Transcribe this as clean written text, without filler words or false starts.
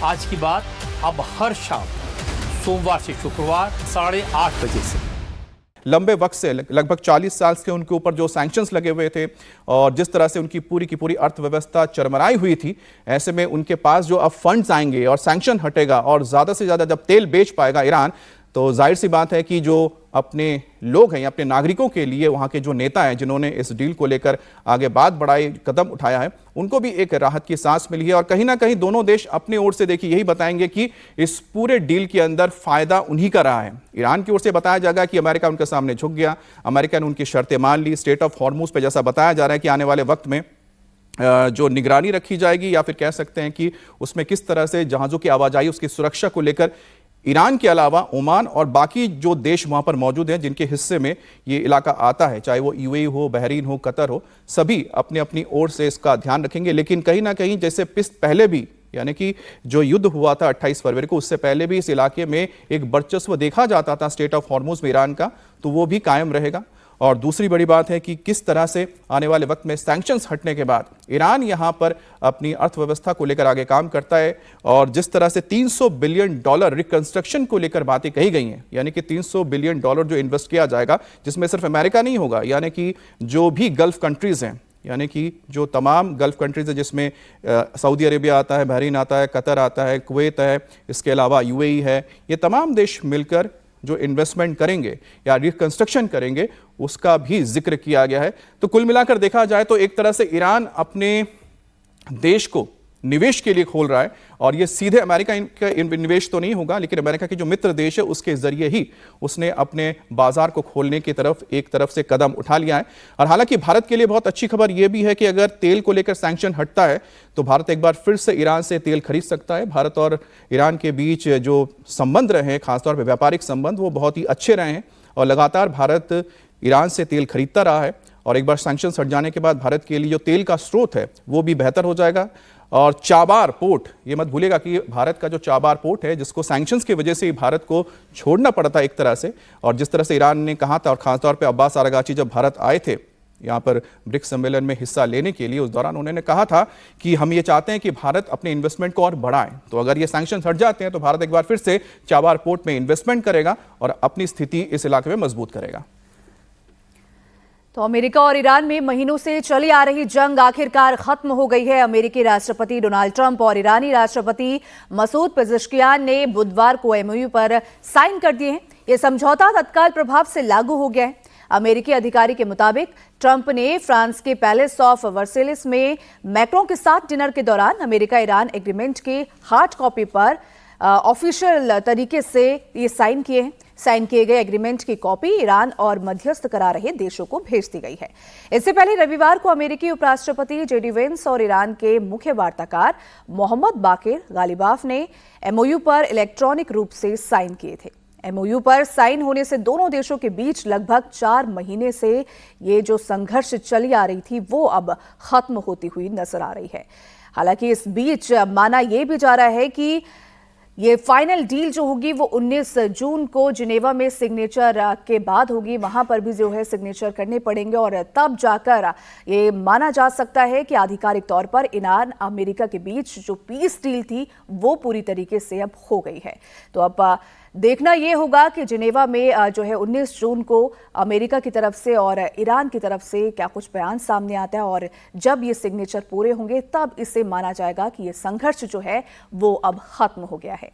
आज की बात अब हर शाम सोमवार से शुक्रवार 8:30 बजे से। लंबे वक्त से लगभग 40 साल से उनके ऊपर जो सैंक्शंस लगे हुए थे और जिस तरह से उनकी पूरी की पूरी अर्थव्यवस्था चरमराई हुई थी, ऐसे में उनके पास जो अब फंड्स आएंगे और सैंक्शन हटेगा और ज़्यादा से ज़्यादा जब तेल बेच पाएगा ईरान, तो जाहिर सी बात है कि जो अपने लोग हैं, अपने नागरिकों के लिए वहाँ के जो नेता हैं जिन्होंने इस डील को लेकर आगे बात बढ़ाई, कदम उठाया है, उनको भी एक राहत की सांस मिली है। और कहीं ना कहीं दोनों देश अपनी ओर से देखिए यही बताएंगे कि इस पूरे डील के अंदर फायदा उन्हीं का रहा है। ईरान की ओर से बताया जाएगा कि अमेरिका उनके सामने झुक गया, अमेरिका ने उनकी शर्तें मान ली। स्ट्रेट ऑफ हॉर्मुज पे जैसा बताया जा रहा है कि आने वाले वक्त में जो निगरानी रखी जाएगी, या फिर कह सकते हैं कि उसमें किस तरह से जहाज़ों की आवाजाही, उसकी सुरक्षा को लेकर ईरान के अलावा ओमान और बाकी जो देश वहां पर मौजूद हैं जिनके हिस्से में ये इलाका आता है, चाहे वो यूएई हो, बहरीन हो, कतर हो, सभी अपनी अपनी ओर से इसका ध्यान रखेंगे। लेकिन कहीं ना कहीं जैसे पहले भी, यानी कि जो युद्ध हुआ था 28 फरवरी को, उससे पहले भी इस इलाके में एक वर्चस्व देखा जाता था स्टेट ऑफ हॉर्मुज में ईरान का, तो वो भी कायम रहेगा। और दूसरी बड़ी बात है कि किस तरह से आने वाले वक्त में सैंक्शंस हटने के बाद ईरान यहां पर अपनी अर्थव्यवस्था को लेकर आगे काम करता है। और जिस तरह से $300 बिलियन रिकंस्ट्रक्शन को लेकर बातें कही गई हैं, यानी कि $300 बिलियन जो इन्वेस्ट किया जाएगा, जिसमें सिर्फ अमेरिका नहीं होगा, यानी कि जो भी गल्फ कंट्रीज हैं, यानी कि जो तमाम गल्फ कंट्रीज है जिसमें सऊदी अरेबिया आता है, बहरीन आता है, कतर आता है, कुवैत है, इसके अलावा यूएई है, ये तमाम देश मिलकर जो इन्वेस्टमेंट करेंगे या रिकंस्ट्रक्शन करेंगे, उसका भी जिक्र किया गया है। तो कुल मिलाकर देखा जाए तो एक तरह से ईरान अपने देश को निवेश के लिए खोल रहा है, और ये सीधे अमेरिका का निवेश तो नहीं होगा, लेकिन अमेरिका के जो मित्र देश है उसके जरिए ही उसने अपने बाजार को खोलने की तरफ एक तरफ से कदम उठा लिया है। और हालांकि भारत के लिए बहुत अच्छी खबर यह भी है कि अगर तेल को लेकर सैंक्शन हटता है तो भारत एक बार फिर से ईरान से तेल खरीद सकता है। भारत और ईरान के बीच जो संबंध रहे हैं, खासतौर पर व्यापारिक संबंध, वो बहुत ही अच्छे रहे हैं और लगातार भारत ईरान से तेल खरीदता रहा है। और एक बार सैंक्शन हट जाने के बाद भारत के लिए जो तेल का स्रोत है वो भी बेहतर हो जाएगा। और चाबार पोर्ट, ये मत भूलेगा कि भारत का जो चाबार पोर्ट है, जिसको सैंक्शंस की वजह से भारत को छोड़ना पड़ा था एक तरह से, और जिस तरह से ईरान ने कहा था, और खासतौर पे अब्बास आरागची जब भारत आए थे यहाँ पर ब्रिक्स सम्मेलन में हिस्सा लेने के लिए, उस दौरान उन्होंने कहा था कि हम ये चाहते हैं कि भारत अपने इन्वेस्टमेंट को और बढ़ाए। तो अगर ये सैंक्शंस हट जाते हैं तो भारत एक बार फिर से चाबार पोर्ट में इन्वेस्टमेंट करेगा और अपनी स्थिति इस इलाके में मजबूत करेगा। तो अमेरिका और ईरान में महीनों से चली आ रही जंग आखिरकार खत्म हो गई है। अमेरिकी राष्ट्रपति डोनाल्ड ट्रंप और ईरानी राष्ट्रपति मसूद पेजेश्कियान ने बुधवार को एमओयू पर साइन कर दिए हैं। यह समझौता तत्काल प्रभाव से लागू हो गया है। अमेरिकी अधिकारी के मुताबिक ट्रंप ने फ्रांस के पैलेस ऑफ वर्सेलिस में मैक्रों के साथ डिनर के दौरान अमेरिका ईरान एग्रीमेंट के हार्ड कॉपी पर ऑफिशियल तरीके से ये साइन किए हैं। साइन किए गए एग्रीमेंट की कॉपी ईरान और मध्यस्थ करा रहे देशों को भेज दी गई है। इससे पहले रविवार को अमेरिकी उपराष्ट्रपति जेडी वेंस और ईरान के मुख्य वार्ताकार मोहम्मद बाकिर गालिबाफ ने एमओयू पर इलेक्ट्रॉनिक रूप से साइन किए थे। एमओयू पर साइन होने से दोनों देशों के बीच लगभग 4 महीने से ये जो संघर्ष चली आ रही थी वो अब खत्म होती हुई नजर आ रही है। हालांकि इस बीच माना यह भी जा रहा है कि ये फाइनल डील जो होगी वो 19 जून को जिनेवा में सिग्नेचर के बाद होगी। वहां पर भी जो है सिग्नेचर करने पड़ेंगे और तब जाकर ये माना जा सकता है कि आधिकारिक तौर पर ईरान अमेरिका के बीच जो पीस डील थी वो पूरी तरीके से अब हो गई है। तो अब देखना ये होगा कि जिनेवा में जो है 19 जून को अमेरिका की तरफ से और ईरान की तरफ से क्या कुछ बयान सामने आता है, और जब ये सिग्नेचर पूरे होंगे तब इसे माना जाएगा कि ये संघर्ष जो है वो अब खत्म हो गया है।